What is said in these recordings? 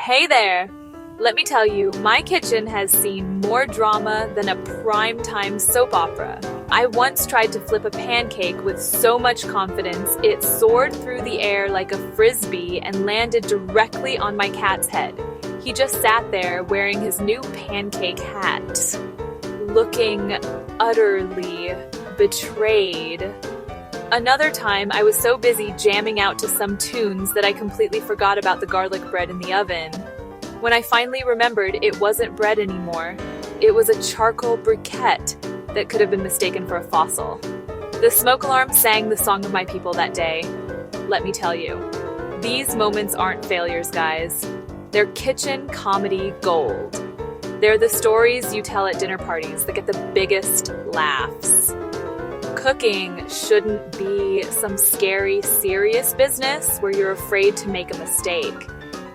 Hey there! Let me tell you, my kitchen has seen more drama than a primetime soap opera. I once tried to flip a pancake with so much confidence it soared through the air like a frisbee and landed directly on my cat's head. He just sat there wearing his new pancake hat, looking utterly betrayed. Another time, I was so busy jamming out to some tunes that I completely forgot about the garlic bread in the oven. When I finally remembered, it wasn't bread anymore. It was a charcoal briquette that could have been mistaken for a fossil. The smoke alarm sang the song of my people that day. Let me tell you, these moments aren't failures, guys. They're kitchen comedy gold. They're the stories you tell at dinner parties that get the biggest laughs. Cooking shouldn't be some scary, serious business where you're afraid to make a mistake.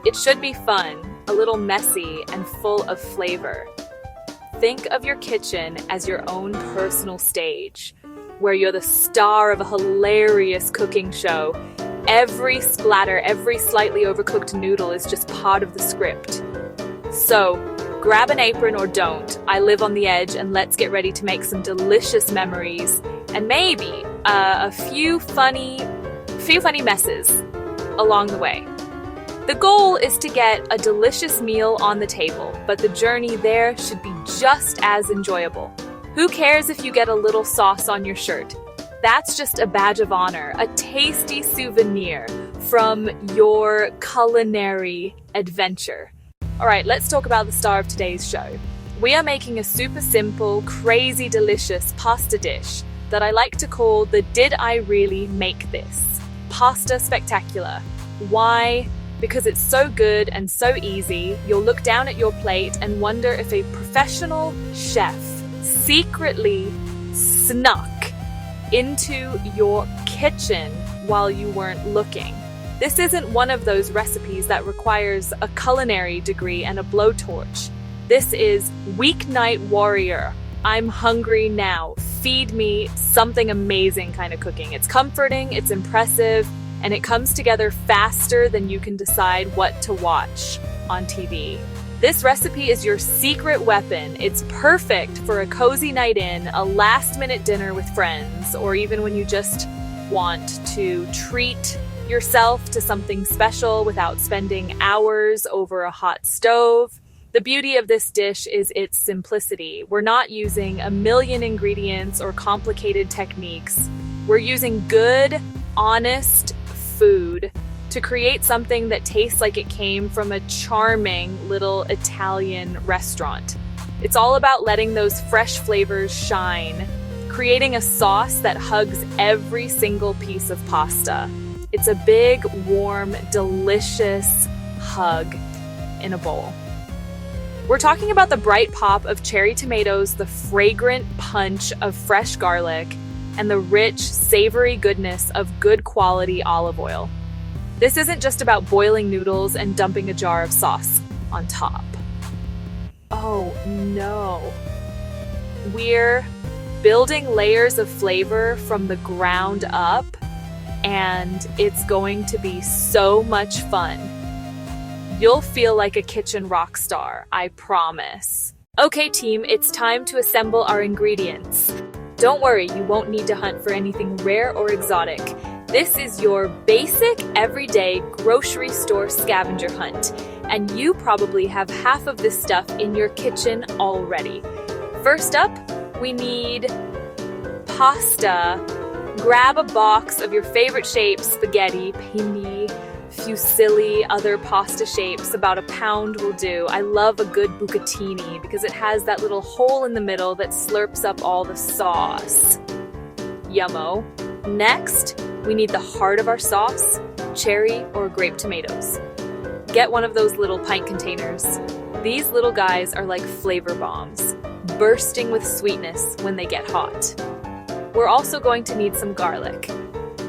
It should be fun, a little messy, and full of flavor. Think of your kitchen as your own personal stage, where you're the star of a hilarious cooking show. Every splatter, every slightly overcooked noodle is just part of the script. So, grab an apron or don't. I live on the edge, and let's get ready to make some delicious memories and maybe a few funny messes along the way. The goal is to get a delicious meal on the table, but the journey there should be just as enjoyable. Who cares if you get a little sauce on your shirt? That's just a badge of honor, a tasty souvenir from your culinary adventure. All right, let's talk about the star of today's show. We are making a super simple, crazy delicious pasta dish that I like to call the Did I Really Make This? Pasta Spectacular. Why? Because it's so good and so easy, you'll look down at your plate and wonder if a professional chef secretly snuck into your kitchen while you weren't looking. This isn't one of those recipes that requires a culinary degree and a blowtorch. This is weeknight warrior. I'm hungry now. Feed me something amazing kind of cooking. It's comforting, it's impressive, and it comes together faster than you can decide what to watch on TV. This recipe is your secret weapon. It's perfect for a cozy night in, a last-minute dinner with friends, or even when you just want to treat yourself to something special without spending hours over a hot stove. The beauty of this dish is its simplicity. We're not using a million ingredients or complicated techniques. We're using good, honest food to create something that tastes like it came from a charming little Italian restaurant. It's all about letting those fresh flavors shine, creating a sauce that hugs every single piece of pasta. It's a big, warm, delicious hug in a bowl. We're talking about the bright pop of cherry tomatoes, the fragrant punch of fresh garlic, and the rich, savory goodness of good quality olive oil. This isn't just about boiling noodles and dumping a jar of sauce on top. Oh no. We're building layers of flavor from the ground up, and it's going to be so much fun. You'll feel like a kitchen rock star, I promise. Okay team, it's time to assemble our ingredients. Don't worry, you won't need to hunt for anything rare or exotic. This is your basic, everyday grocery store scavenger hunt, and you probably have half of this stuff in your kitchen already. First up, we need pasta. Grab a box of your favorite shapes, spaghetti, penne, fusilli, other pasta shapes. About a pound will do. I love a good bucatini because it has that little hole in the middle that slurps up all the sauce. Yummo. Next, we need the heart of our sauce, cherry or grape tomatoes. Get one of those little pint containers. These little guys are like flavor bombs, bursting with sweetness when they get hot. We're also going to need some garlic.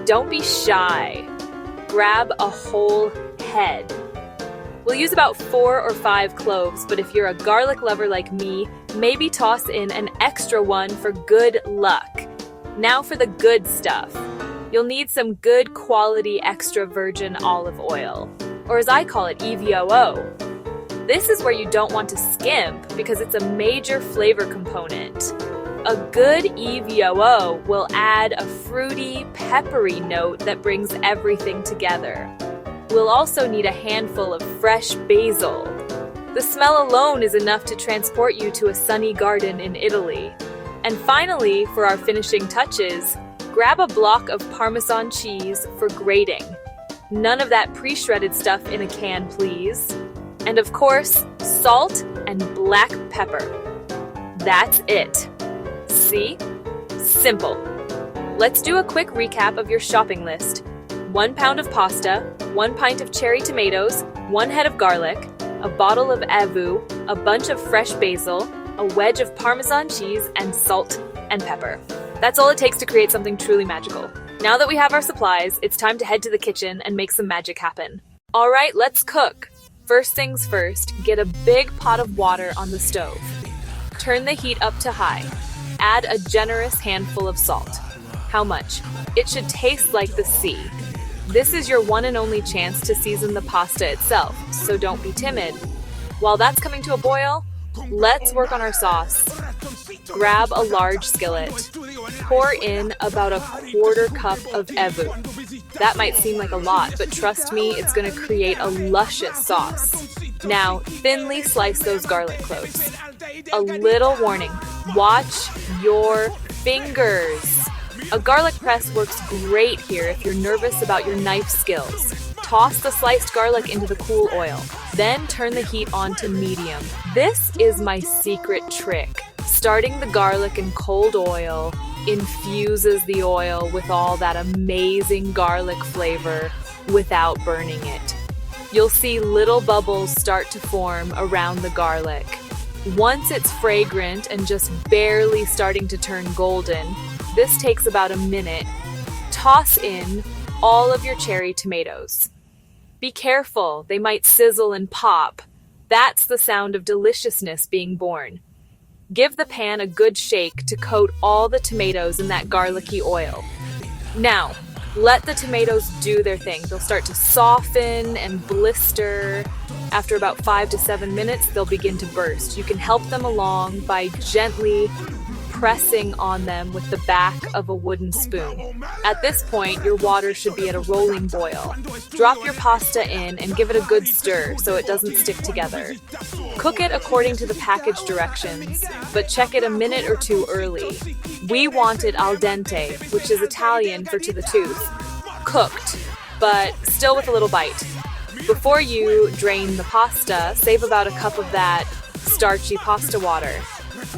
Don't be shy. Grab a whole head. We'll use about 4 or 5 cloves, but if you're a garlic lover like me, maybe toss in an extra one for good luck. Now for the good stuff. You'll need some good quality extra virgin olive oil, or as I call it, EVOO. This is where you don't want to skimp because it's a major flavor component. A good EVOO will add a fruity, peppery note that brings everything together. We'll also need a handful of fresh basil. The smell alone is enough to transport you to a sunny garden in Italy. And finally, for our finishing touches, grab a block of Parmesan cheese for grating. None of that pre-shredded stuff in a can, please. And of course, salt and black pepper. That's it. See? Simple. Let's do a quick recap of your shopping list. 1 pound of pasta, 1 pint of cherry tomatoes, 1 head of garlic, a bottle of avu, a bunch of fresh basil, a wedge of Parmesan cheese, and salt and pepper. That's all it takes to create something truly magical. Now that we have our supplies, it's time to head to the kitchen and make some magic happen. All right, let's cook. First things first, get a big pot of water on the stove. Turn the heat up to high. Add a generous handful of salt. How much? It should taste like the sea. This is your one and only chance to season the pasta itself, so don't be timid. While that's coming to a boil, let's work on our sauce. Grab a large skillet. Pour in about a 1/4 cup of avu. That might seem like a lot, but trust me, it's going to create a luscious sauce. Now, thinly slice those garlic cloves. A little warning, watch your fingers. A garlic press works great here if you're nervous about your knife skills. Toss the sliced garlic into the cool oil. Then turn the heat on to medium. This is my secret trick. Starting the garlic in cold oil infuses the oil with all that amazing garlic flavor without burning it. You'll see little bubbles start to form around the garlic. Once it's fragrant and just barely starting to turn golden, this takes about a minute. Toss in all of your cherry tomatoes. Be careful, they might sizzle and pop. That's the sound of deliciousness being born. Give the pan a good shake to coat all the tomatoes in that garlicky oil. Now, let the tomatoes do their thing. They'll start to soften and blister. After about 5 to 7 minutes, they'll begin to burst. You can help them along by gently pressing on them with the back of a wooden spoon. At this point, your water should be at a rolling boil. Drop your pasta in and give it a good stir so it doesn't stick together. Cook it according to the package directions, but check it a minute or two early. We want it al dente, which is Italian for to the tooth. Cooked, but still with a little bite. Before you drain the pasta, save about a cup of that starchy pasta water.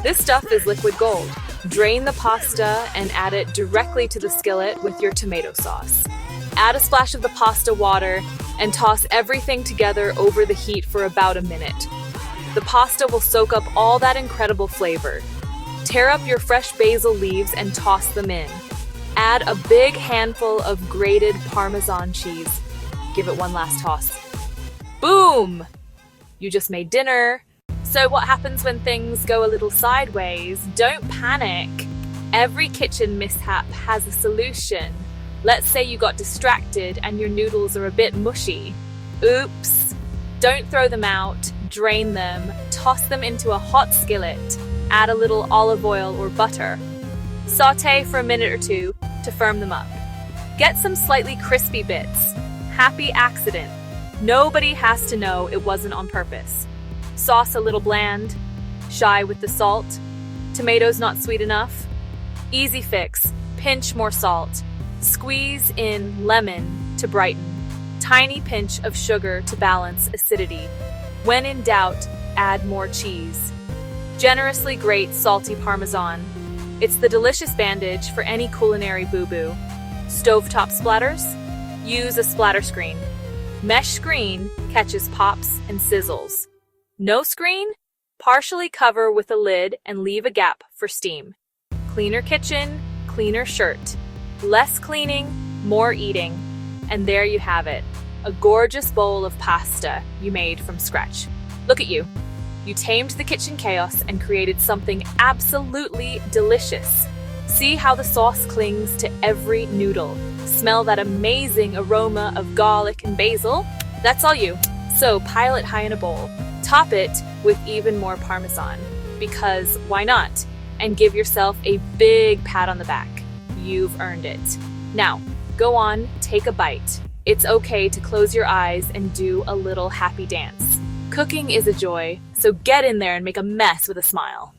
This stuff is liquid gold. Drain the pasta and add it directly to the skillet with your tomato sauce. Add a splash of the pasta water and toss everything together over the heat for about a minute. The pasta will soak up all that incredible flavor. Tear up your fresh basil leaves and toss them in. Add a big handful of grated Parmesan cheese. Give it one last toss. Boom! You just made dinner. So what happens when things go a little sideways? Don't panic. Every kitchen mishap has a solution. Let's say you got distracted and your noodles are a bit mushy. Oops. Don't throw them out. Drain them. Toss them into a hot skillet. Add a little olive oil or butter. Sauté for a minute or two to firm them up. Get some slightly crispy bits. Happy accident. Nobody has to know it wasn't on purpose. Sauce a little bland. Shy with the salt. Tomatoes not sweet enough. Easy fix. Pinch more salt. Squeeze in lemon to brighten. Tiny pinch of sugar to balance acidity. When in doubt, add more cheese. Generously grate salty Parmesan. It's the delicious bandage for any culinary boo-boo. Stovetop splatters? Use a splatter screen. Mesh screen catches pops and sizzles. No screen? Partially cover with a lid and leave a gap for steam. Cleaner kitchen, cleaner shirt. Less cleaning, more eating. And there you have it, a gorgeous bowl of pasta you made from scratch. Look at you. You tamed the kitchen chaos and created something absolutely delicious. See how the sauce clings to every noodle. Smell that amazing aroma of garlic and basil? That's all you. So pile it high in a bowl. Top it with even more Parmesan, because why not? And give yourself a big pat on the back. You've earned it. Now, go on, take a bite. It's okay to close your eyes and do a little happy dance. Cooking is a joy, so get in there and make a mess with a smile.